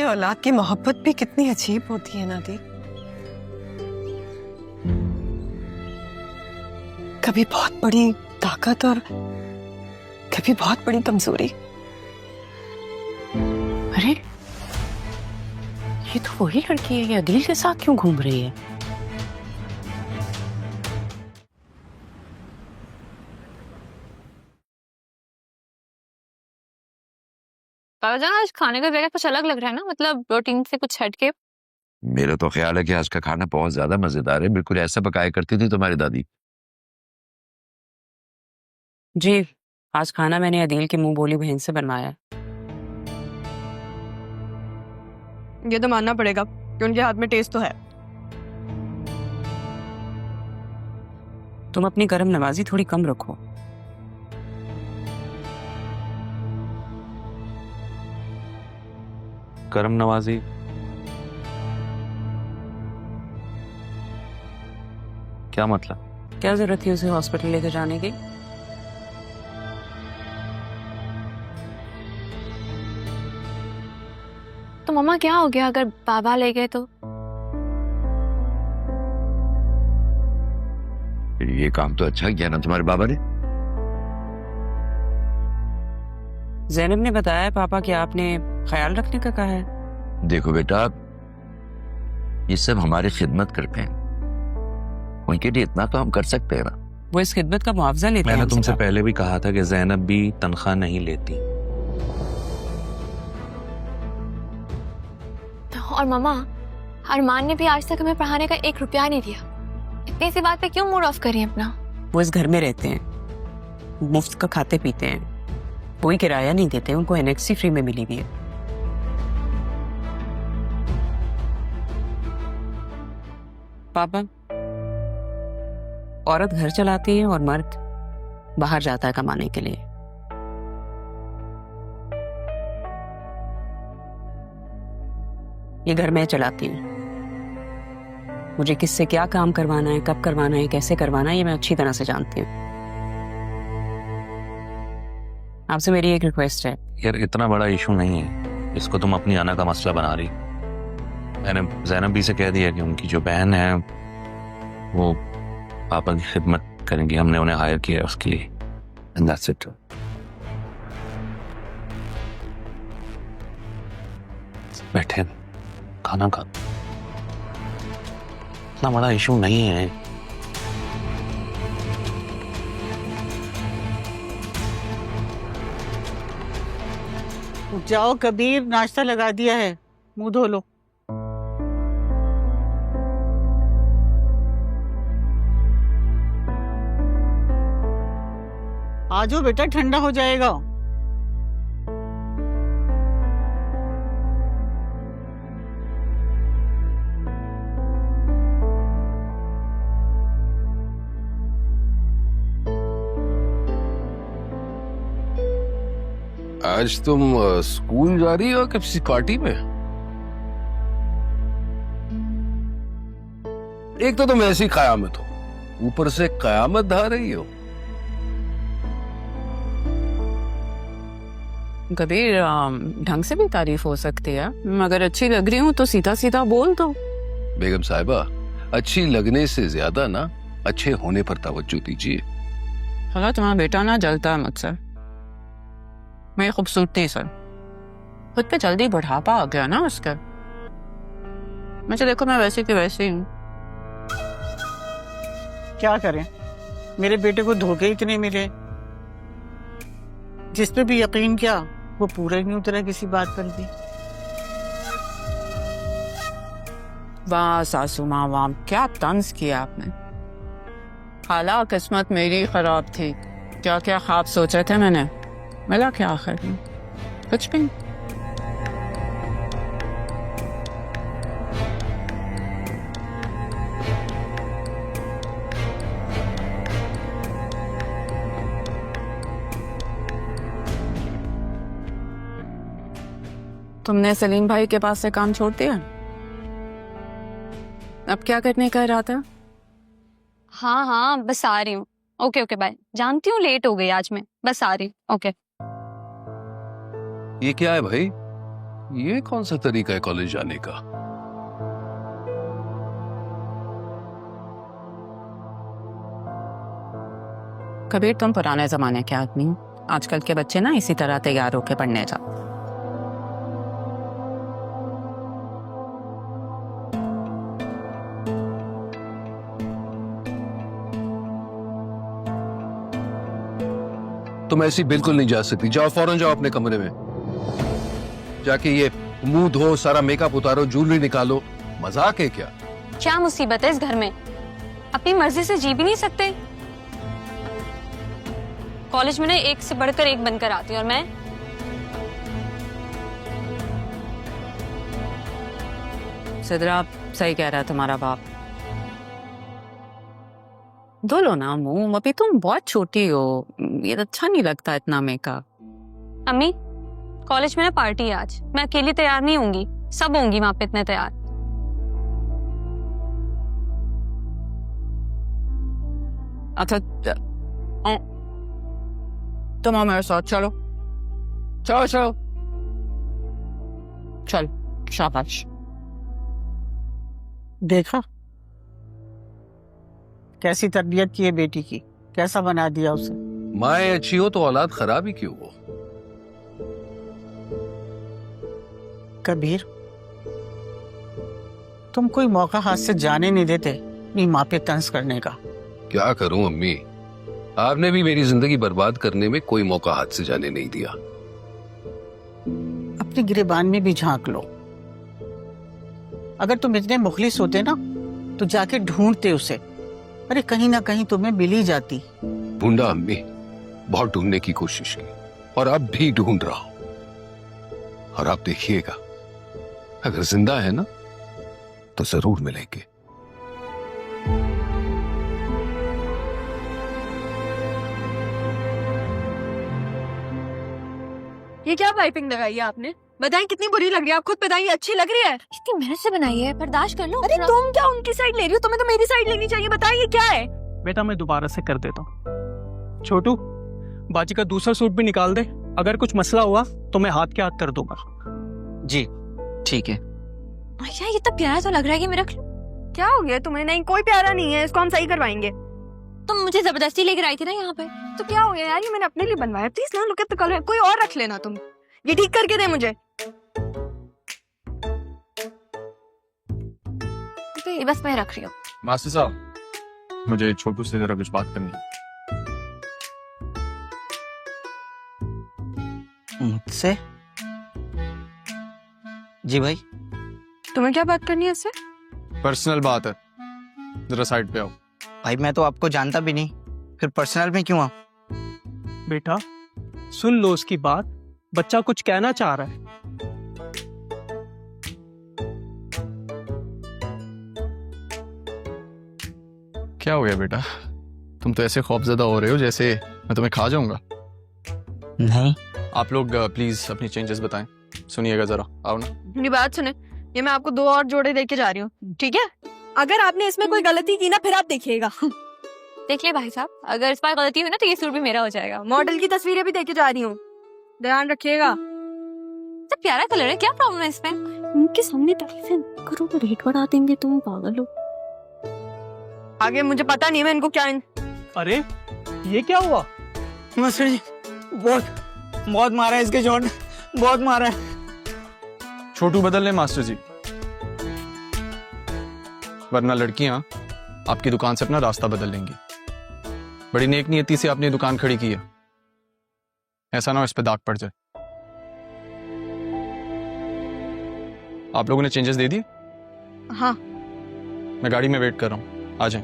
औलाद की मोहब्बत भी कितनी अजीब होती है ना दी। कभी बहुत बड़ी ताकत और कभी बहुत बड़ी कमजोरी। अरे ये तो वही लड़की है, ये अदील के साथ क्यों घूम रही है? जान आज खाने का जगह कुछ अलग लग रहा है ना, मतलब प्रोटीन से कुछ हटके। मेरा तो ख्याल है कि आज का खाना बहुत ज्यादा मजेदार है, बिल्कुल ऐसा पकाया करती थी तुम्हारी दादी। जी, आज खाना मैंने अदील की मुंह बोली बहन से बनवाया है। ये तो मानना पड़ेगा कि उनके हाथ में टेस्ट तो है। तुम अपनी गरम नवाजी थोड़ी कम रखो। करम नवाजी? क्या मतलब? क्या जरूरत थी उसे हॉस्पिटल लेकर जाने की? तो मम्मा क्या हो गया अगर बाबा ले गए तो? ये काम तो अच्छा किया ना तुम्हारे बाबा ने। ज़ैनब ने बताया पापा कि आपने ख्याल रखने का कहा है। देखो बेटा, ये सब हमारी खिदमत करते हैं, उनके लिए इतना काम कर सकते हैं ना। वो इस खिदमत का मुआवजा लेते हैं। मैंने तुमसे पहले भी कहा था कि ज़ैनब भी तनख्वाह नहीं लेती। और मम्मा, अरमान ने भी आज तक हमें पढ़ाने का 1 रुपया नहीं दिया। इतनी सी बात पे क्यों मूड ऑफ करिए अपना? वो इस घर में रहते हैं, मुफ्त का खाते पीते हैं, कोई किराया नहीं देते, उनको एनेक्सी फ्री में मिली हुई है। पापा, औरत घर चलाती है और मर्द बाहर जाता है कमाने के लिए। ये घर मैं चलाती हूँ। मुझे किससे क्या काम करवाना है, कब करवाना है, कैसे करवाना है, ये मैं अच्छी तरह से जानती हूँ। आपसे मेरी एक रिक्वेस्ट है। यार इतना बड़ा इशू नहीं है, इसको तुम अपनी आना का मसला बना रही। मैंने ज़ैनब भी से कह दिया कि उनकी जो बहन है वो पापा की खिदमत करेंगी, हमने उन्हें हायर किया है उसके लिए। And that's it. बैठे खाना खा, इतना बड़ा इशू नहीं है। जाओ कबीर, नाश्ता लगा दिया है, मुंह धो लो। आ जाओ बेटा, ठंडा हो जाएगा। आज तुम स्कूल जा रही हो किसी पार्टी में? एक तो तुम ऐसी कयामत हो, ऊपर से कयामत ढा रही हो। कबीर, ढंग से भी तारीफ हो सकती है। अगर अच्छी लग रही हूँ तो सीधा सीधा बोल दो। बेगम साहिबा, अच्छी लगने से ज्यादा ना अच्छे होने पर तवज्जो दीजिए। खला तुम्हारा बेटा ना जलता है मुझसे, मेरी खूबसूरती सर। खुद पे जल्दी बुढ़ापा आ गया ना उसका। मुझे देखो, मैं वैसे की वैसे हूँ। क्या करें, मेरे बेटे को धोखे इतने मिले, जिस पे भी यकीन किया वो पूरा ही नहीं उतरा किसी बात पर भी। वाह सासू माँ, वाह क्या तंज किया आपने। खाला, किस्मत मेरी खराब थी। क्या क्या ख्वाब सोचे थे मैंने, मिला क्या आखिर में? कुछ भी। तुमने सलीम भाई के पास से काम छोड़ दिया? अब क्या करने का इरादा? हाँ हाँ, बस आ रही हूँ। Okay okay bye. जानती हूँ लेट हो गई आज मैं, बस आ रही हूँ। ओके। ये क्या है भाई? ये कौन सा तरीका है कॉलेज जाने का? कबीर, तुम पुराने जमाने के आदमी हो। आजकल के बच्चे ना इसी तरह तैयार होके पढ़ने जाते। तुम ऐसी बिल्कुल नहीं जा सकती। जाओ, फौरन जाओ अपने कमरे में, जाके ये मुंह धो, सारा मेकअप उतारो, ज्वेलरी निकालो। मजाक है क्या? क्या मुसीबत है इस घर में? अपनी मर्जी से जी भी नहीं सकते? कॉलेज में ना एक से बढ़कर एक बनकर आती हूँ और मैं सिद्रा, सही कह रहा है तुम्हारा बाप। धो लो ना मुंह, अभी तुम बहुत छोटी हो, ये अच्छा नहीं लगता इतना मेकअप। अम्मी, कॉलेज में ना पार्टी है आज, मैं अकेली तैयार नहीं होंगी, सब होंगी वहां पे इतने तैयार। अच्छा, तुम आओ मेरे साथ, चलो चलो चलो चल, शाबाश। देखा कैसी तरबियत की है बेटी की, कैसा बना दिया उसे। माएँ अच्छी हो तो औलाद खराब ही क्यों हो? कबीर, तुम कोई मौका हाथ से जाने नहीं देते अपनी माँ पे तंज करने का। क्या करूं अम्मी, आपने भी मेरी जिंदगी बर्बाद करने में कोई मौका हाथ से जाने नहीं दिया। अपनी गिरेबान में भी झांक लो। अगर तुम इतने मुखलिस होते ना तो जाके ढूंढते उसे। अरे कहीं ना कहीं तुम्हें मिल ही जाती। ढूंढा अम्मी, बहुत ढूंढने की कोशिश की और अब भी ढूंढ रहा हूं। और आप देखिएगा, अगर जिंदा है ना तो जरूर मिलेंगे। ये क्या पाइपिंग लगाई है आपने? बताइए कितनी बुरी लग रही है, आप खुद बताइए। अच्छी लग रही है? इतनी मेहनत से बनाई है, बर्दाश्त कर लो। अरे तुम क्या उनकी साइड ले रही हो? तुम्हें तो मेरी साइड लेनी चाहिए। बताइए क्या है? बेटा मैं दोबारा से कर देता हूँ। छोटू, बाजी का दूसरा सूट भी निकाल दे। अगर कुछ मसला हुआ तो मैं हाथ के हाथ कर दूंगा। जी ठीक है। भैया ये तो प्यारा तो लग रहा है कि मैं रख लूं। क्या हो गया तुम्हें? नहीं, कोई प्यारा नहीं है, इसको हम सही करवाएंगे। तुम मुझे जबरदस्ती लेकर आई थी ना यहाँ पे। तो क्या हो गया यार, ये मैंने अपने लिए बनवाया। प्लीज ना लुक एट द कलर, कोई और रख लेना तुम। ये ठीक करके दे मुझे। ये बस मैं रख रही हूँ। मास्टर साहब, मुझे छोटू से जरा कुछ बात करनी है। मुझसे? जी भाई। तुम्हें क्या बात करनी है इससे? पर्सनल बात है, जरा साइड पे आओ। भाई मैं तो आपको जानता भी नहीं, फिर पर्सनल में क्यों आऊं? बेटा सुन लो उसकी बात, बच्चा कुछ कहना चाह रहा है। क्या हो गया बेटा? तुम तो ऐसे खौफजदा हो रहे हो जैसे मैं तुम्हें खा जाऊंगा। नहीं। आप लोग प्लीज अपनी चेंजेस बताएं। सुनिएगा जरा, आओ ना। मेरी बात सुने, ये मैं आपको 2 और जोड़े दे के जा रही हूँ, ठीक है? अगर आपने इसमें कोई गलती की ना, फिर आप देखिएगा। देख ले भाई साहब, अगर इस बार गलती हुई ना तो ये सूट भी मेरा हो जाएगा। मॉडल की तस्वीरें भी देके जा रही हूँ, ध्यान रखिएगा। तो प्यारा कलर है, क्या प्रॉब्लम है इसमें? उनके सामने तारीफें करो तो रेट बढ़ा देंगे, तुम पागल हो। आगे मुझे पता नहीं है इनको क्या। अरे ये क्या हुआ? मास्टर जी, बहुत मारा है इसके चोट, बहुत मारा है। छोटू बदल ले मास्टर जी, वरना लड़कियां आपकी दुकान से अपना रास्ता बदल लेंगी। बड़ी नेक नियति से आपने दुकान खड़ी की है, ऐसा ना हो इस पे दाग पड़ जाए। आप लोगों ने चेंजेस दे दिए? हाँ। मैं गाड़ी में वेट कर रहा हूं, आ जाएं।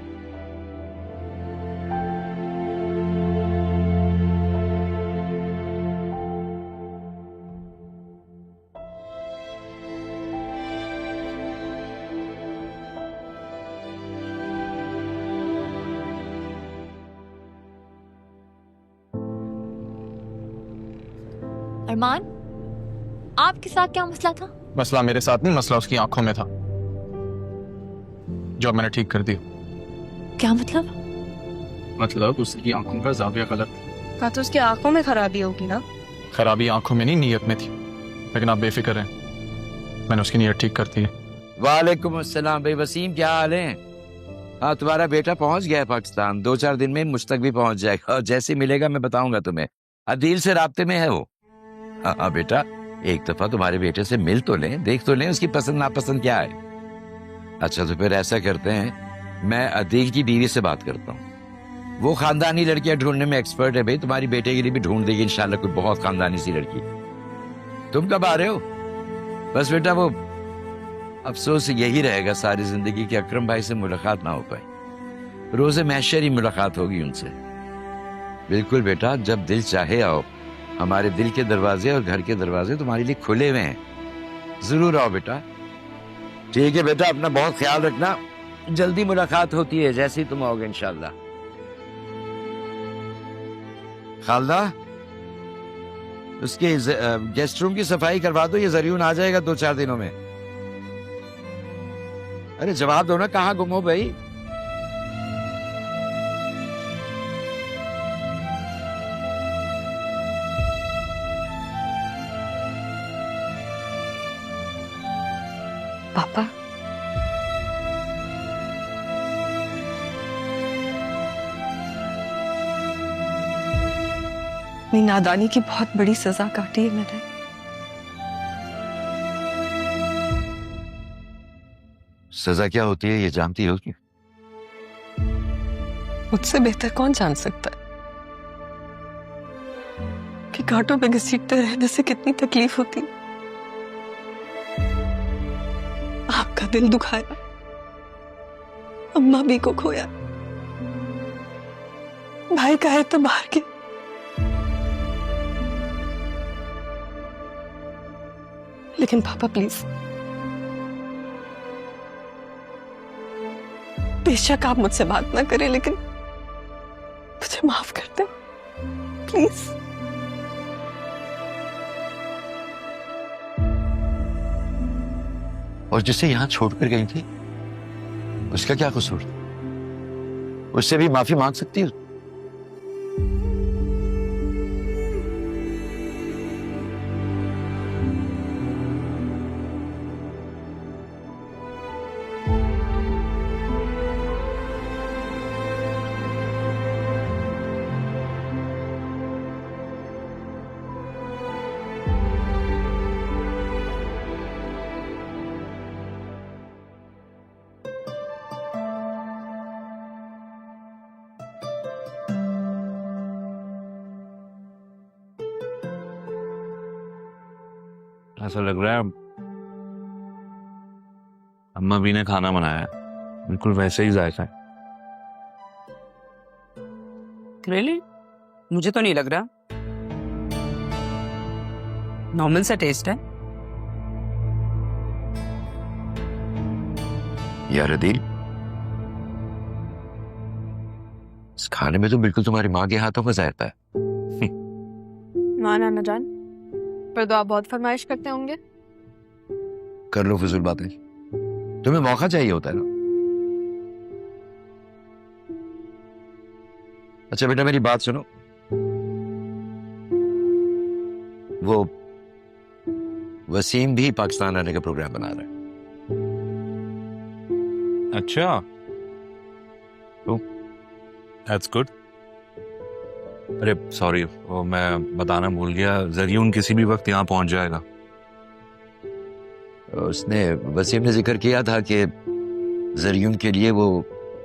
अरमान, आपके साथ क्या मसला था? मसला मेरे साथ नहीं, मसला उसकी आंखों में था, जो अब मैंने ठीक कर दिया। क्या मतलब? मतलब उसकी आंखों का जाविया गलत। तो उसकी आंखों में खराबी होगी ना? खराबी आंखों में नहीं, नीयत में थी। लेकिन आप बेफिक्र हैं, मैंने उसकी नीयत ठीक कर दी है। वालेकुम अस्सलाम भाई वसीम, क्या हाल है? हाँ, तुम्हारा बेटा पहुंच गया है पाकिस्तान, 2-4 दिन में मुझ तक भी पहुंच जाएगा और जैसे मिलेगा मैं बताऊंगा तुम्हें। अदील से राब्ते में है वो। हाँ बेटा, एक दफा तुम्हारे बेटे से मिल तो लें, देख तो लें उसकी पसंद नापसंद क्या है। अच्छा तो फिर ऐसा करते हैं, मैं अदील की बीवी से बात करता हूँ। वो खानदानी लड़कियां ढूंढने में एक्सपर्ट है भाई, तुम्हारी बेटे के लिए भी ढूंढ देगी इंशाल्लाह कोई बहुत खानदानी सी लड़की। तुम कब आ रहे हो? बस बेटा वो अफसोस यही रहेगा सारी जिंदगी कि अकरम भाई से मुलाकात ना हो पाई। रोजे महशर ही मुलाकात होगी उनसे। बिल्कुल बेटा, जब दिल चाहे आओ। हमारे दिल के दरवाजे और घर के दरवाजे तुम्हारे लिए खुले हुए हैं। जरूर आओ बेटा। ठीक है बेटा, अपना बहुत ख्याल रखना। जल्दी मुलाकात होती है जैसे ही तुम आओगे इंशाल्लाह। खालदा, उसके गेस्ट रूम की सफाई करवा दो, ये जरियून आ जाएगा 2-4 दिनों में। अरे जवाब दो ना, कहाँ गुम हो भाई? पापा, अपनी नादानी की बहुत बड़ी सजा काटी है मैंने। सजा क्या होती है ये जानती हो क्या? मुझसे बेहतर कौन जान सकता है कि घाटों पे घसीटते रहने से कितनी तकलीफ होती है। आपका दिल दुखाया, अम्मा भी को खोया, भाई का है तो बाहर के। लेकिन पापा प्लीज, बेशक आप मुझसे बात ना करें, लेकिन मुझे माफ कर दे प्लीज। और जिसे यहां छोड़कर गई थी उसका क्या कसूर? उससे भी माफी मांग सकती हो। ऐसा लग रहा है अम्मा भी ने खाना बनाया है, बिल्कुल वैसे ही जायका है। रियली? मुझे तो नहीं लग रहा, नॉर्मल सा टेस्ट है। यार अदील, इस खाने में तो बिल्कुल तुम्हारी माँ के हाथों का जायका है। ना नाना जान, पर तो आप बहुत फरमाइश करते होंगे। कर लो फिजूल बातें, तुम्हें मौका चाहिए होता है ना। अच्छा बेटा मेरी बात सुनो, वो वसीम भी पाकिस्तान आने का प्रोग्राम बना रहा है। अच्छा, तो दैट्स गुड। अरे सॉरी, वो मैं बताना भूल गया, जरियून किसी भी वक्त यहाँ पहुंच जाएगा। उसने वसीम ने जिक्र किया था कि जरियून के लिए वो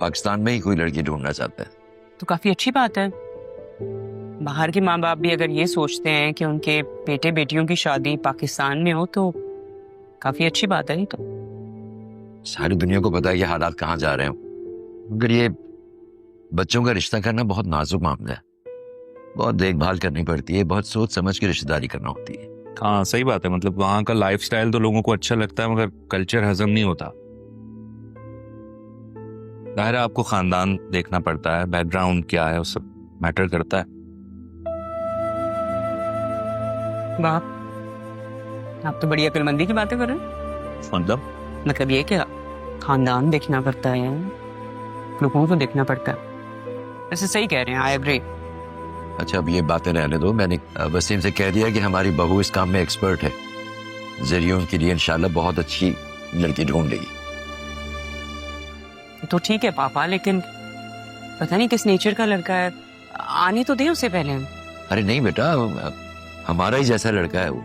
पाकिस्तान में ही कोई लड़की ढूंढना चाहता है। तो काफी अच्छी बात है। बाहर के माँ बाप भी अगर ये सोचते हैं कि उनके बेटे बेटियों की शादी पाकिस्तान में हो तो काफी अच्छी बात है। तो सारी दुनिया को पता है कि हालात कहाँ जा रहे हैं, मगर ये बच्चों का रिश्ता करना बहुत नाजुक मामला है, बहुत देखभाल करनी पड़ती है, बहुत सोच समझ के रिश्तेदारी करना होती है। हाँ सही बात है, मतलब वहाँ का लाइफस्टाइल तो लोगों को अच्छा लगता है मगर कल्चर हजम नहीं होता। जाहिर है आपको खानदान देखना पड़ता है, बैकग्राउंड क्या है, वो सब मैटर करता है। बाप, आप तो बड़ी अक्लमंदी की बातें कर रहे हैं। मतलब ये क्या खानदान देखना पड़ता है, लोगों को देखना पड़ता है। वैसे सही कह रहे हैं, आई एग्री। अच्छा अब ये बातें रहने दो, मैंने वसीम से कह दिया कि हमारी बहू इस काम में एक्सपर्ट है, जरियों के लिए इंशाल्लाह बहुत अच्छी लड़की ढूंढ लेगी। तो ठीक है पापा, लेकिन पता नहीं किस नेचर का लड़का है, आने तो दे उसे पहले। अरे नहीं बेटा, हमारा ही जैसा लड़का है वो,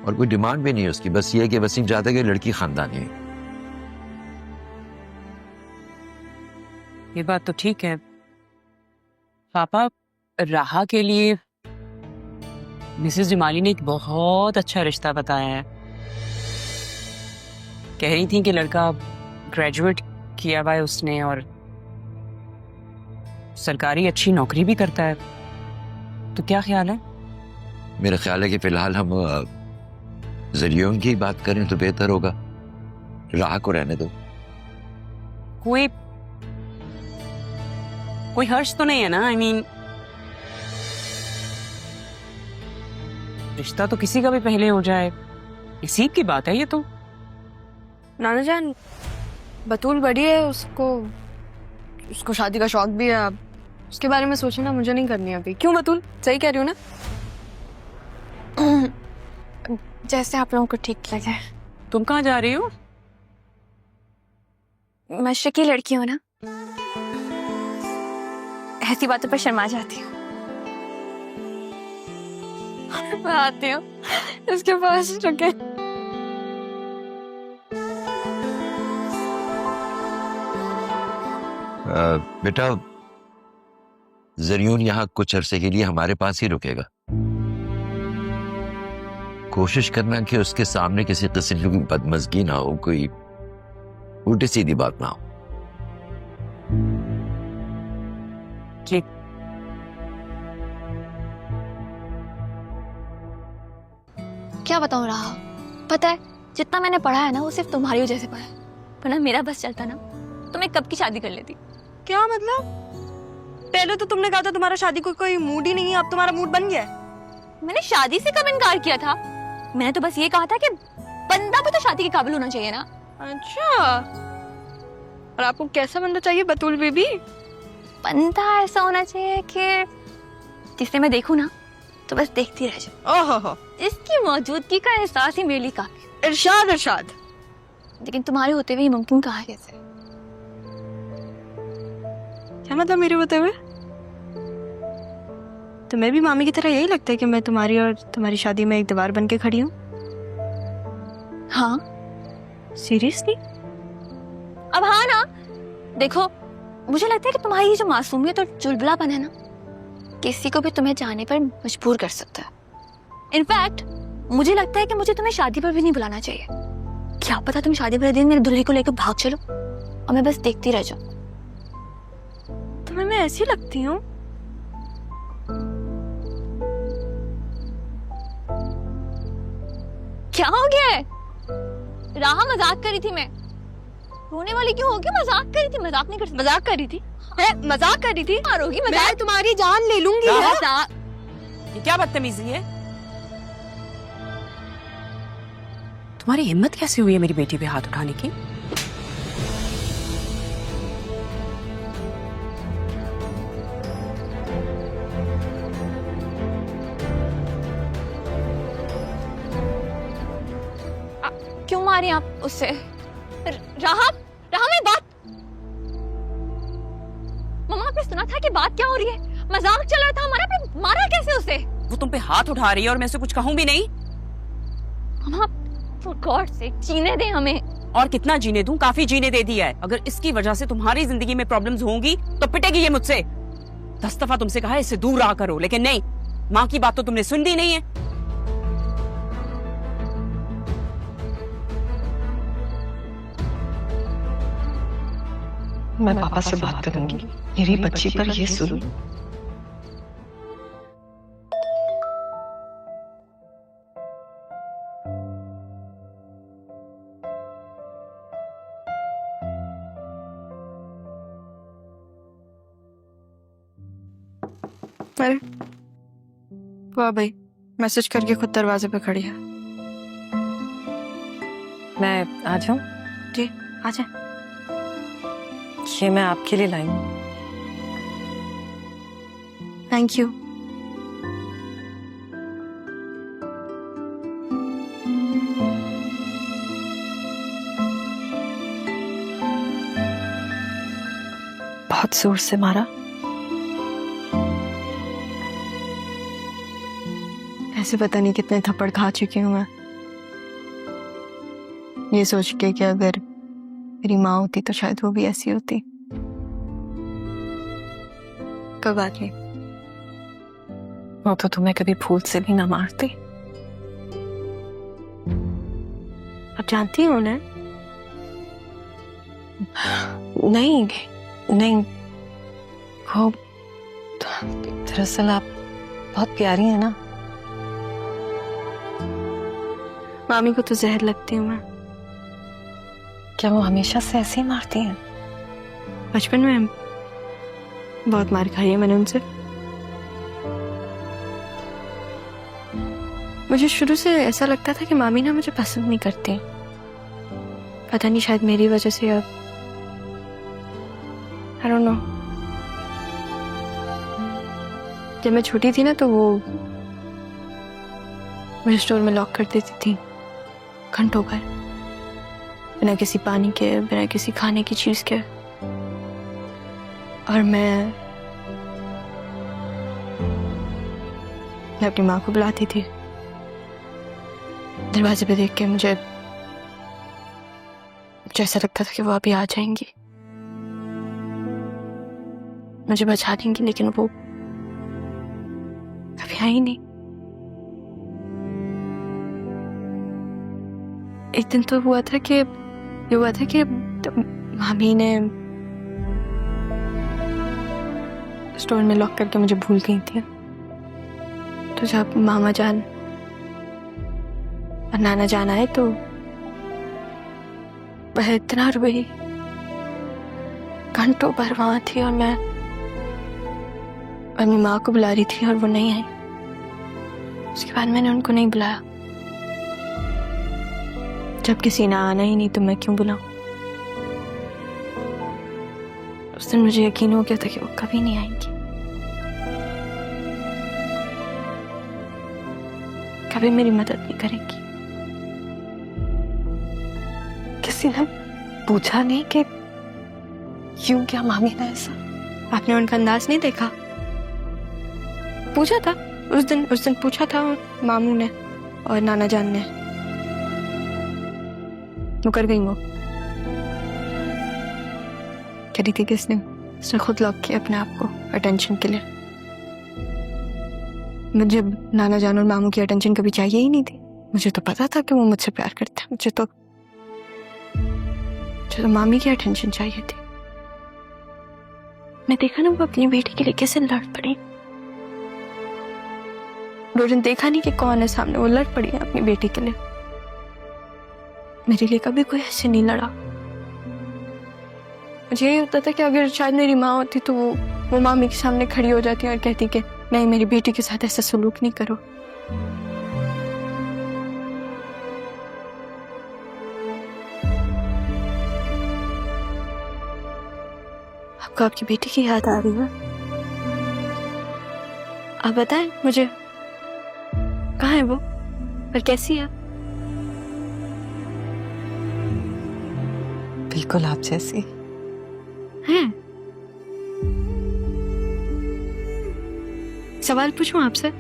और कोई डिमांड भी नहीं है उसकी, बस ये है कि वसीम चाहता है कि लड़की खानदानी है। ये बात तो ठीक है पापा, राहा के लिए मिसेस जमाली ने एक बहुत अच्छा रिश्ता बताया है। कह रही थी कि लड़का ग्रेजुएट किया हुआ है उसने और सरकारी अच्छी नौकरी भी करता है। तो क्या ख्याल है? मेरा ख्याल है कि फिलहाल हम जरियों की बात करें तो बेहतर होगा, राह को रहने दो। कोई हर्ष तो नहीं है ना? आई मीन रिश्ता तो किसी का भी पहले हो जाए, नसीब की बात है ये तो। नाना जान, बतूल बड़ी है, उसको शादी का शौक भी है। अब उसके बारे में सोचना मुझे नहीं करनी अभी। क्यों बतूल, सही कह रही हूँ ना? जैसे आप लोगों को ठीक लगे। तुम कहाँ जा रही हो? मशरक़ी की लड़की हो ना, ऐसी बातों पर शर्मा जाती हूँ। मैं आती हूँ इसके पास, रुके। बेटा, जरियून यहाँ कुछ अरसे के लिए हमारे पास ही रुकेगा। कोशिश करना कि उसके सामने किसी किस्म की बदमज़गी ना हो, कोई उल्टी सीधी बात ना हो। ठीक। क्या बताऊँ राहा, पता है जितना मैंने पढ़ा है ना वो सिर्फ तुम्हारी वजह से पढ़ा है, वरना मेरा बस चलता ना तो मैं कब की शादी कर लेती। क्या मतलब? पहले तो तुमने कहा था तुम्हारा शादी को कोई मूड ही नहीं है, अब तुम्हारा मूड बन गया है। मैंने शादी से कब इनकार किया था? मैंने तो बस ये कहा था कि बंदा भी तो शादी के काबिल होना चाहिए ना। अच्छा, और आपको कैसा बंदा चाहिए बतूल बेबी? बंदा ऐसा होना चाहिए कि जिसे मैं देखूं ना तो बस देखती रह जाऊं। ओहो, इसकी मौजूदगी का एहसास ही मेरे लिए काफी। इरशाद इरशाद। लेकिन तुम्हारे होते हुए मुमकिन कहा कैसे? क्या मतलब मेरे होते हुए? तुम्हें भी मामी की तरह यही लगता है कि मैं तुम्हारी और तुम्हारी शादी में एक दीवार बन के खड़ी हूँ? हाँ। सीरियसली? अब हाँ ना, देखो मुझे लगता है कि तुम्हारी ये जो मासूमियत और चुलबुलापन है ना, किसी को भी तुम्हें जाने पर मजबूर कर सकता है। इनफैक्ट मुझे लगता है कि मुझे तुम्हें शादी पर भी नहीं बुलाना चाहिए। क्या पता तुम शादी वाले दिन मेरे दूल्हे को लेकर भाग चलो और मैं बस देखती रह जाऊं। तुम्हें मैं ऐसी लगती हूँ? क्या हो गया है? राहा मजाक करी थी मैं। रोने वाली क्यों होगी? मजाक करी थी, मजाक नहीं कर सकती। मजाक कर रही थी? मजाक कर रही थी? मारोगी मजाक? मैं तुम्हारी जान ले लूंगी। ये क्या बदतमीजी है? तुम्हारी हिम्मत कैसे हुई है मेरी बेटी पे हाथ उठाने की? क्यों मारी आप उससे? राहा, राहा मेरी बात। मम्मा आपने सुना था कि बात क्या हो रही है? मजाक चल रहा था हमारा, आपने मारा कैसे उसे? वो तुम पे हाथ उठा रही है और मैं उसे कुछ कहूं भी नहीं। मम्मा फॉर गॉड सेक जीने दे हमें। और कितना जीने दूं? काफी जीने दे दिया है। अगर इसकी वजह से तुम्हारी जिंदगी में प्रॉब्लम्स होंगी तो पिटेगी ये मुझसे। 10 दफा तुमसे कहा है इससे दूर रहा करो, लेकिन नहीं, माँ की बात तो तुमने सुन दी नहीं है। मैं पापा से बात करूंगी, मेरी बच्ची पर ये सुन। अरे वाह भाई, मैसेज करके खुद दरवाजे पे खड़ी है। मैं आ जाऊं? जी आ जाए। ये मैं आपके लिए लाई हूं। Thank you. बहुत जोर से मारा। ऐसे पता नहीं कितने थप्पड़ खा चुकी हूं मैं, ये सोच के कि अगर मेरी माँ होती तो शायद वो भी ऐसी होती। कोई बात नहीं, वो तो तुम्हें कभी फूल से भी ना मारती। आप जानती हो ना? नहीं नहीं, वो दरअसल आप बहुत प्यारी है ना। मामी को तो जहर लगती हूँ मैं। क्या वो हमेशा से ऐसे ही मारती हैं? बचपन में बहुत मार खाई है मैंने उनसे। मुझे शुरू से ऐसा लगता था कि मामी ना मुझे पसंद नहीं करती। पता नहीं, शायद मेरी वजह से। अब आई डोंट नो। जब मैं छोटी थी ना तो वो मुझे स्टोर में लॉक कर देती थी घंटों भर, बिना किसी पानी के, बिना किसी खाने की चीज के। और मैं अपनी माँ को बुलाती थी दरवाजे पे देख के। मुझे ऐसा लगता था कि वो अभी आ जाएंगी, मुझे बचा देंगी, लेकिन वो कभी आई नहीं। एक दिन तो हुआ था कि मामी ने स्टोर में लॉक करके मुझे भूल गई थी। तो जब मामा जान और नाना जान आए तो वह इतना रोई, घंटों भर वहां थी, और मैं अपनी माँ को बुला रही थी और वो नहीं आई। उसके बाद मैंने उनको नहीं बुलाया। जब किसी ने आना ही नहीं तो मैं क्यों बुलाऊं? उस दिन मुझे यकीन हो गया था कि वो कभी नहीं आएंगी, कभी मेरी मदद नहीं करेंगी। किसी ने पूछा नहीं कि क्यों, क्या मामी ने ऐसा? आपने उनका अंदाज नहीं देखा? पूछा था उस दिन पूछा था मामू ने और नाना जान ने। मुकर गई वो। कह रही थी कि उसने खुद लॉक किया अपने आप को अटेंशन के लिए। मुझे नाना जान और मामू की अटेंशन कभी चाहिए ही नहीं थी। मुझे तो पता था कि वो मुझसे प्यार करते हैं। मुझे तो मामी की अटेंशन चाहिए थी। मैं देखा ना वो अपनी बेटी के लिए कैसे लड़ पड़ी। रोजन देखा नहीं कि कौन है सामने, वो लड़ पड़ी है अपनी बेटी के लिए। मेरे लिए कभी कोई ऐसे नहीं लड़ा। मुझे यही होता था कि अगर शायद मेरी माँ होती तो वो मामी के सामने खड़ी हो जाती और कहती कि नहीं, मेरी बेटी के साथ ऐसा सलूक नहीं करो। आपको आपकी बेटी की याद आ रही है? आप बताएं मुझे, कहाँ है वो और कैसी है? बिल्कुल आप जैसी हैं? सवाल पूछूं आपसे?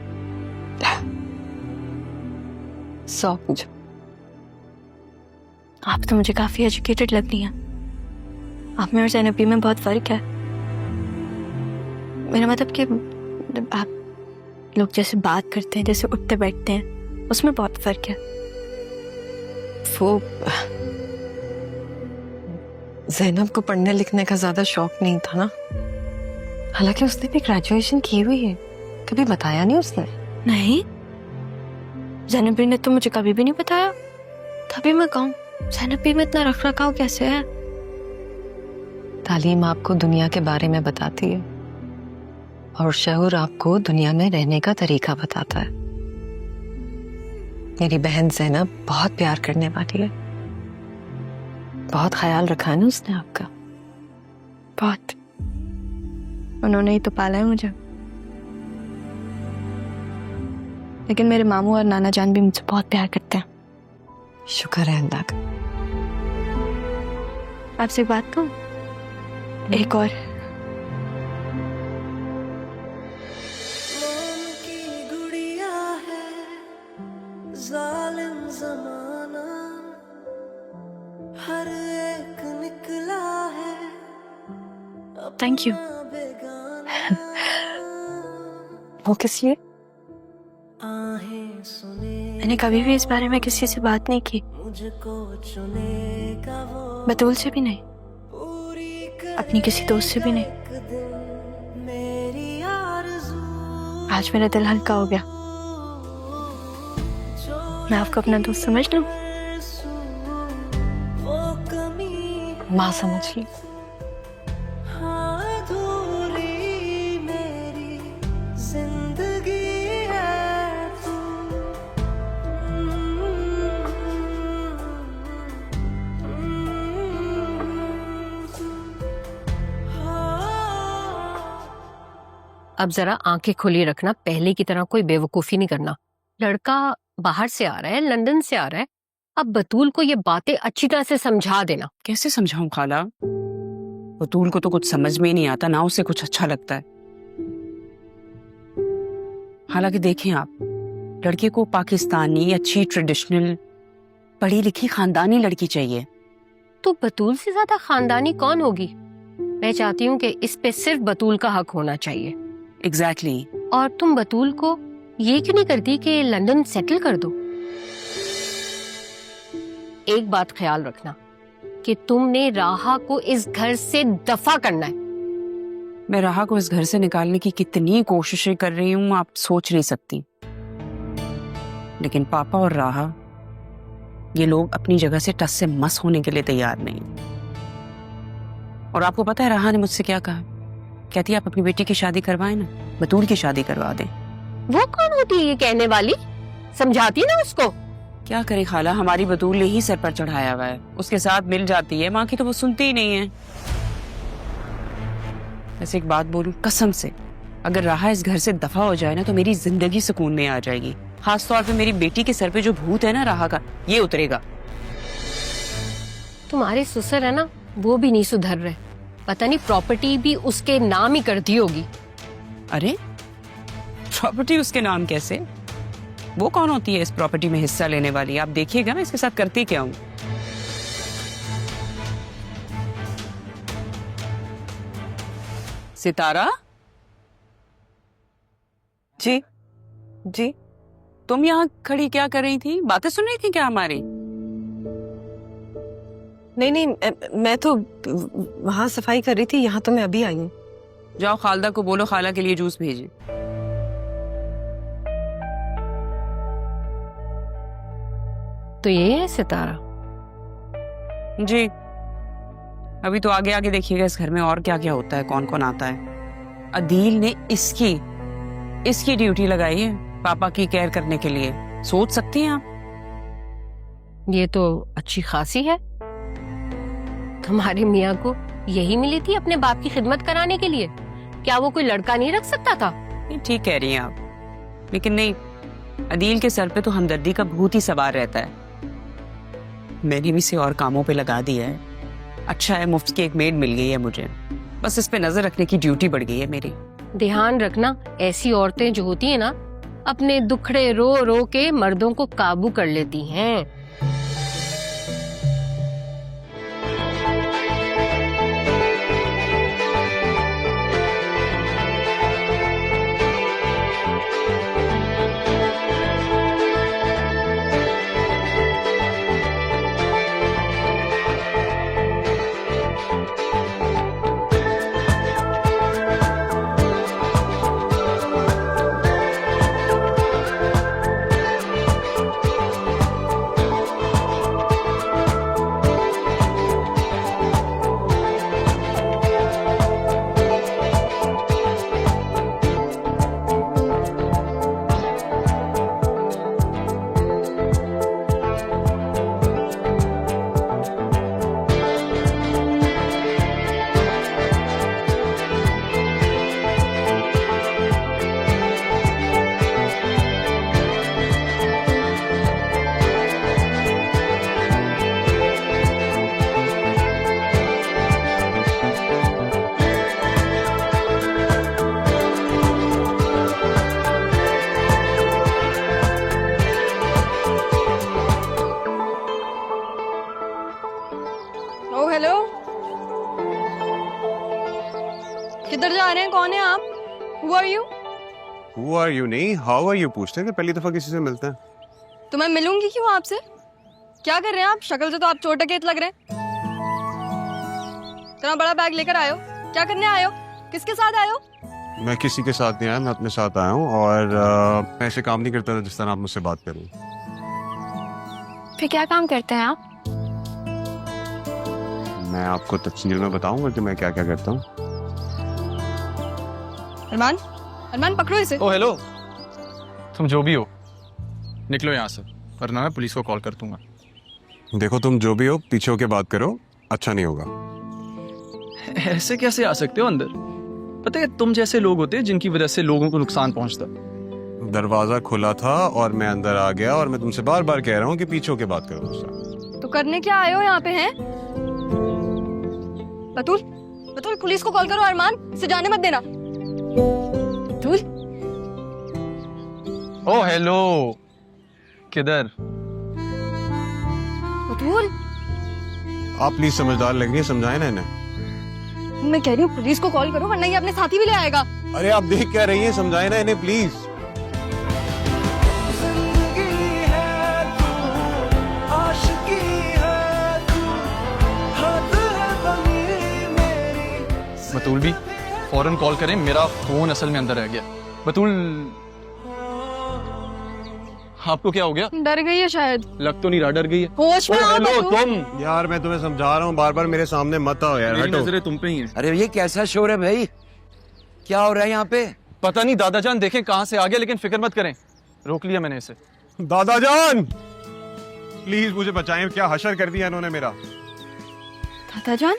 100 पूछो। आप तो मुझे काफी एजुकेटेड लग रही हैं। आप में और ज़ैनबी में बहुत फर्क है। मेरा मतलब कि आप लोग जैसे बात करते हैं, जैसे उठते बैठते हैं, उसमें बहुत फर्क है। वो ज़ैनब को पढ़ने लिखने का ज्यादा शौक नहीं था ना। हालांकि उसने भी ग्रेजुएशन की हुई है, कभी बताया नहीं उसने। नहीं, ज़ैनबी ने तो मुझे कभी भी नहीं बताया। तभी मैं कहूँ ज़ैनबी में इतना रख रखाव कैसे है? तालीम आपको दुनिया के बारे में बताती है और शऊर आपको दुनिया में रहने का तरीका बताता है। मेरी बहन ज़ैनब बहुत प्यार करने वाली है, बहुत ख्याल रखा है ना उसने आपका। बहुत। उन्होंने ही तो पाला है मुझे। लेकिन मेरे मामू और नाना जान भी मुझसे बहुत प्यार करते हैं। शुक्र है अल्लाह का। आपसे एक बात कहूं? एक और थैंक यू। वो किस लिए? मैंने कभी भी इस बारे में किसी से बात नहीं की, बतूल से भी नहीं, अपनी किसी दोस्त से भी नहीं। आज मेरा दिल हल्का हो गया। मैं आपको अपना दोस्त समझ लूं? माँ समझ ली। अब जरा आंखें खुली रखना, पहले की तरह कोई बेवकूफी नहीं करना। लड़का बाहर से आ रहा है, लंदन से आ रहा है, अब बतूल को ये बातें अच्छी तरह से समझा देना। कैसे समझाऊं खाला? बतूल को तो कुछ समझ में ही नहीं आता, ना उसे कुछ अच्छा लगता है। हालांकि देखें आप, लड़के को पाकिस्तानी अच्छी ट्रेडिशनल पढ़ी लिखी खानदानी लड़की चाहिए। तो बतूल से ज्यादा खानदानी कौन होगी? मैं चाहती हूँ कि इस पे सिर्फ बतूल का हक होना चाहिए। एग्जैक्टली। और तुम बतूल को ये क्यों नहीं करती कि लंदन सेटल कर दो? एक बात ख्याल रखना कि तुमने राहा को इस घर से दफा करना है। मैं राहा को इस घर से निकालने की कितनी कोशिशें कर रही हूँ आप सोच नहीं सकती। लेकिन पापा और राहा, ये लोग अपनी जगह से टस से मस होने के लिए तैयार नहीं। और आपको पता है राहा ने मुझसे क्या कहा? कहती है आप अपनी बेटी की शादी करवाएं ना, बतूल की शादी करवा दें। वो कौन होती है ये कहने वाली? समझाती ना उसको। क्या करे खाला, हमारी बतूल ने ही सर पर चढ़ाया हुआ है, उसके साथ मिल जाती है, माँ की तो वो सुनती ही नहीं है। वैसे एक बात बोलूं कसम से, अगर राहा इस घर से दफा हो जाए ना तो मेरी जिंदगी सुकून में आ जाएगी। खास तौर पे मेरी बेटी के सर पे जो भूत है ना राहा का, ये उतरेगा। तुम्हारे ससुर है ना, वो भी नहीं सुधर रहे। पता नहीं प्रॉपर्टी भी उसके नाम ही कर दी होगी। अरे प्रॉपर्टी उसके नाम कैसे? वो कौन होती है इस प्रॉपर्टी में हिस्सा लेने वाली? आप देखिएगा मैं इसके साथ करती क्या हूँ। सितारा जी जी। तुम यहाँ खड़ी क्या कर रही थी? बातें सुन रही थी क्या हमारी? नहीं, मैं तो वहां सफाई कर रही थी, यहाँ तो मैं अभी आई हूँ। जाओ खालदा को बोलो खाला के लिए जूस भेजे। तो ये है सितारा? जी। अभी तो आगे आगे देखिएगा इस घर में और क्या क्या होता है, कौन कौन आता है। अदील ने इसकी ड्यूटी लगाई है पापा की केयर करने के लिए। सोच सकती हैं आप? ये तो अच्छी खासी है। तुम्हारे मियाँ को यही मिली थी अपने बाप की खिदमत कराने के लिए? क्या वो कोई लड़का नहीं रख सकता था? ठीक कह रही हैं आप, लेकिन नहीं, अदील के सर पे तो हमदर्दी का भूत ही सवार रहता है। मैंने भी इसे और कामों पे लगा दिया है। अच्छा है मुफ्त की एक मेड मिल गई है मुझे, बस इस पे नजर रखने की ड्यूटी बढ़ गई है मेरी। ध्यान रखना, ऐसी औरतें जो होती है ना, अपने दुखड़े रो रो के मर्दों को काबू कर लेती हैं। Who are you नहीं how are you पूछते हैं पहली दफा किसी से मिलते हैं। तो मैं मिलूंगी क्यों आपसे? क्या कर रहे हैं आप? शक्ल से तो आप चोर डकैत लग रहे हैं। इतना बड़ा बैग लेकर आए हो, क्या करने आए हो? किसके साथ आए हो? मैं किसी के साथ नहीं आया, मैं अपने साथ आया हूँ और मैं ऐसे काम नहीं करता था जिस तरह आप मुझसे बात करें। फिर क्या काम करते हैं आप? मैं आपको तफसील में बताऊंगा कि मैं क्या क्या करता हूँ। अरमान, अरमान पकड़ो इसे। ओ हेलो, तुम जो भी हो निकलो यहाँ से, वरना मैं पुलिस को कॉल कर दूंगा। देखो तुम जो भी हो पीछे होके बात करो, अच्छा नहीं होगा। ऐसे कैसे आ सकते हो अंदर? पता है तुम जैसे लोग होते हैं जिनकी वजह से लोगों को नुकसान पहुंचता। दरवाजा खुला था और मैं अंदर आ गया और मैं तुमसे बार बार कह रहा हूँ कि पीछे होके बात करो मुझसे। तो करने क्या आए हो यहाँ पे हैं? बतूल, बतूल पुलिस को कॉल करो। अरमान, इसे जाने मत देना। बतूल, ओ हेलो, किधर? बतूल, आप प्लीज समझदार लग रही है, समझाए ना इन्हें। मैं कह रही हूँ पुलिस को कॉल करो, वरना ये अपने साथी भी ले आएगा। अरे आप देख क्या रही हैं, समझाए ना इन्हें प्लीज। बतूल भी फौरन कॉल करें, मेरा फोन असल में अंदर रह गया। बतूल, आपको क्या हो गया? डर गई है शायद। लग तो नहीं रहा डर गई है। होश में आओ हेलो बतूल। तुम। यार मैं तुम्हें समझा रहा हूँ, बार बार मेरे सामने मत आओ यार, मेरी हटो। नजरें तुम पे ही हैं। अरे ये कैसा शोर है भाई, क्या हो रहा है यहाँ पे? पता नहीं दादाजान देखें कहाँ से आ गया, लेकिन फिक्र मत करें, रोक लिया मैंने इसे। दादाजान प्लीज मुझे बचाएं, क्या हशर कर दिया इन्होंने मेरा। दादाजान,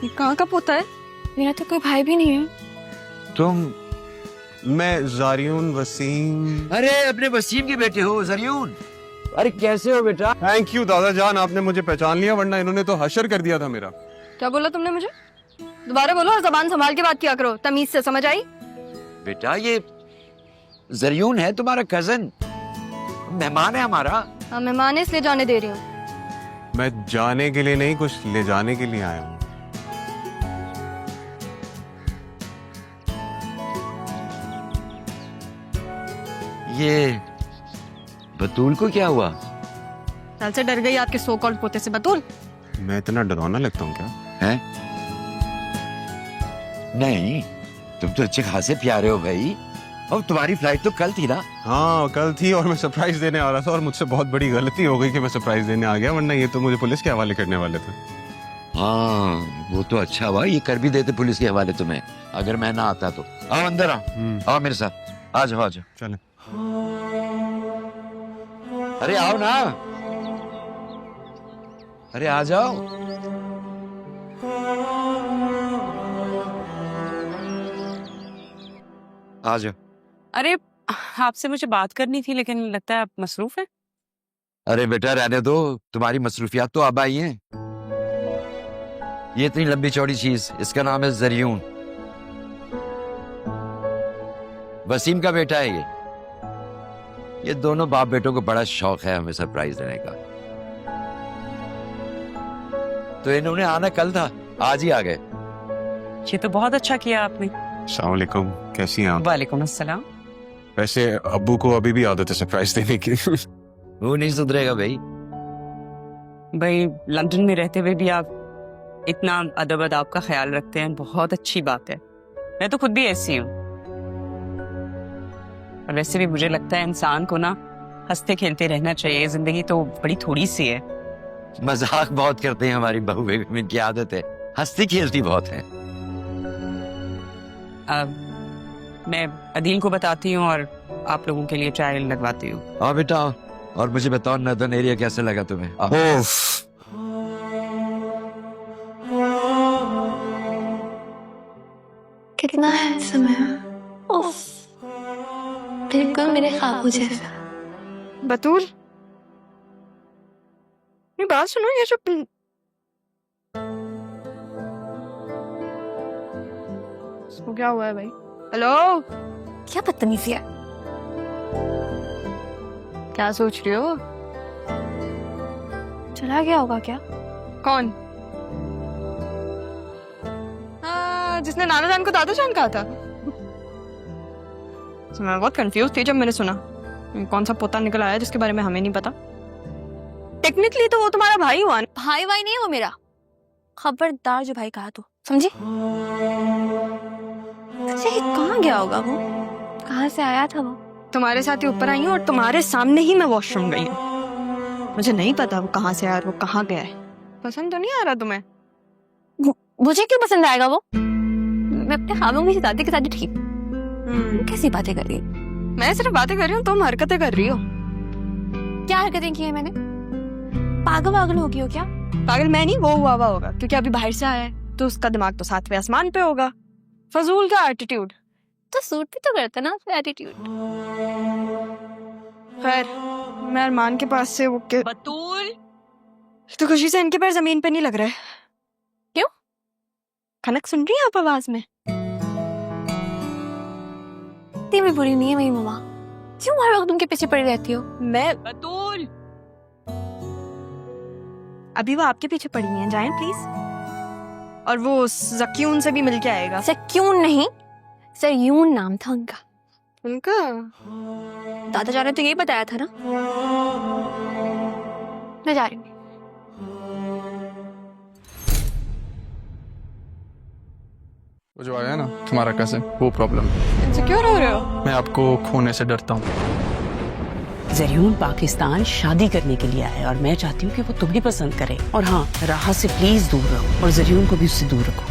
ये कहाँ का पोता है? मेरा तो कोई भाई भी नहीं है। तुम? मैं जारियून वसीम। अरे अपने वसीम के बेटे हो जरियून। अरे कैसे हो बेटा? थैंक यू दादाजान, आपने मुझे पहचान लिया, वरना इन्होंने तो हशर कर दिया था मेरा। क्या बोला तुमने मुझे? दोबारा बोलो और जबान संभाल के बात किया करो, तमीज से, समझ आई? बेटा ये जरियून है तुम्हारा कजन, मेहमान है हमारा। हाँ, मेहमान है इसलिए जाने दे रही हूँ। मैं जाने के लिए नहीं, कुछ ले जाने के लिए आया हूँ। ये बतूल को क्या हुआ? कल से डर गई आपके सो कॉल्ड पोते से। बतूल, मैं इतना डरावना लगता हूँ क्या? है? नहीं, तुम तो अच्छे खासे प्यारे हो भाई। और तुम्हारी फ्लाइट तो कल थी ना? हाँ कल थी और मैं सरप्राइज देने आ रहा था और मुझसे बहुत बड़ी गलती हो गई कि मैं सरप्राइज देने आ गया, वरना ये तो मुझे पुलिस के हवाले करने वाले थे। हाँ वो तो अच्छा हुआ, ये कर भी देते पुलिस के हवाले तुम्हें, अगर मैं ना आता तो। आओ अंदर आओ, आओ मेरे साथ, आ जाओ आ जाओ। चले। अरे आओ ना, अरे आ जाओ। आ जाओ। अरे आपसे मुझे बात करनी थी, लेकिन लगता है आप मसरूफ हैं। अरे बेटा रहने दो, तुम्हारी मसरूफियात तो अब आई हैं। ये इतनी लंबी चौड़ी चीज, इसका नाम है जरियून, वसीम का बेटा है ये दोनों बाप बेटों को बड़ा शौक है हमें सरप्राइज देने का, तो इन्होंने आना कल था, आज ही आ गए। ये तो बहुत अच्छा किया आपने। अस्सलाम वालेकुम, कैसी हैं आप? वालेकुम अस्सलाम। वैसे अब्बू को अभी भी आदत है सरप्राइज देने की। वो नहीं सुधरेगा भाई। भाई लंदन में रहते हुए भी आप इतना अदब अदाब का ख्याल रखते हैं, बहुत अच्छी बात है। मैं तो खुद भी ऐसी हूँ। और वैसे भी मुझे लगता है इंसान को ना हंसते खेलते रहना चाहिए, जिंदगी तो बड़ी थोड़ी सी है। मजाक बहुत करते हैं हमारी बहू बेगम, इनकी आदत है, हंसती खेलती बहुत है। मैं अदील को बताती हूँ और आप लोगों के लिए चाय लगवाती हूँ। हाँ बेटा, और मुझे बताओ नॉर्दर्न एरिया कैसे लगा तुम्हें? कितना हैंडसम है। उफ, बिल्कुल मेरे ख्वाबों जैसा। बतूल, ये बात सुनो, ये जो इसको क्या हुआ है भाई? हेलो, क्या बदतमीजी है। क्या सोच रही हो? चला गया होगा क्या? कौन? हाँ जिसने नाना जान को दादा जान कहा था। तो मैं बहुत कंफ्यूज थी जब मैंने सुना कौन सा पोता निकल आया जिसके बारे में हमें नहीं पता। टेक्निकली तो वो तुम्हारा भाई हुआ ना। भाई भाई नहीं है वो मेरा, खबरदार जो भाई कहा तो, समझी? अच्छा ये कहाँ गया होगा वो, कहाँ से आया था वो? तुम्हारे साथ ही ऊपर आई हूँ और तुम्हारे सामने ही मैं वॉशरूम गई हूँ। मुझे नहीं पता वो कहाँ से आया और वो कहाँ गया है। पसंद तो नहीं आ रहा तुम्हें? मुझे क्यों पसंद आएगा वो? मैं अपने ख्वाबों में दादी के साथ ठीक। कैसी बातें कर रही है? मैं सिर्फ बातें कर रही हूँ, तुम हरकतें कर रही हो। क्या हरकतें की है मैंने? पागल वागल हो गई हो क्या? पागल मैं नहीं, वो हुआ होगा क्योंकि अभी बाहर से आया है तो उसका दिमाग तो सातवें आसमान पे होगा। फजूल का एटीट्यूड तो सूट भी तो करता ना एटीट्यूड। खैर मैं अरमान के पास से वो के बतूल, तो खुशी से इनके पैर जमीन पे नहीं लग रहे। क्यों? खनक सुन रही है आप आवाज में? इतनी भी बुरी नहीं है मेरी मम्मा, क्यों हर वक्त उनके पीछे पड़ी रहती हो? मैं बतूल, अभी वो आपके पीछे पड़ी हैं, जाएं प्लीज। और वो जक्यून से भी मिल के आएगा। सक्यून नहीं, सरयून नाम था उनका। उनका दादा जान ने तो यही बताया था ना। मैं जा रही हूँ। वो जो आया ना तुम्हारा कज़न, वो प्रॉब्लम। इनसिक्योर हो रहे हो? मैं आपको खोने से डरता हूँ। ज़रियून पाकिस्तान शादी करने के लिए आया है और मैं चाहती हूँ कि वो तुम्हें पसंद करे। और हाँ, राहत से प्लीज दूर रहो और ज़रियून को भी उससे दूर रखो।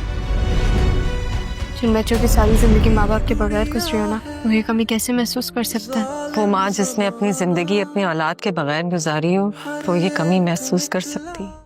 जिन बच्चों की सारी जिंदगी माँ बाप के बगैर गुजरी हो ना, वो ये कमी कैसे महसूस कर सकता है? वो माँ जिसने अपनी जिंदगी अपनी औलाद के बगैर गुजारी हो, वो ये कमी महसूस कर सकती है।